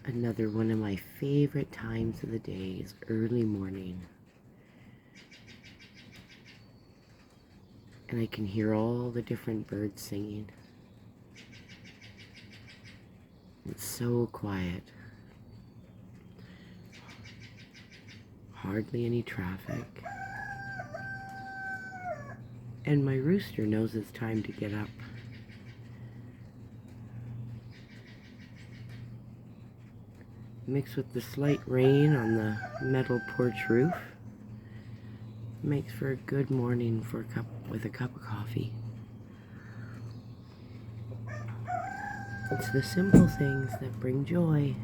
Another one of my favorite times of the day is early morning. And I can hear all the different birds singing. It's so quiet. Hardly any traffic. And my rooster knows it's time to get up. Mixed with the slight rain on the metal porch roof, makes for a good morning with a cup of coffee. It's the simple things that bring joy.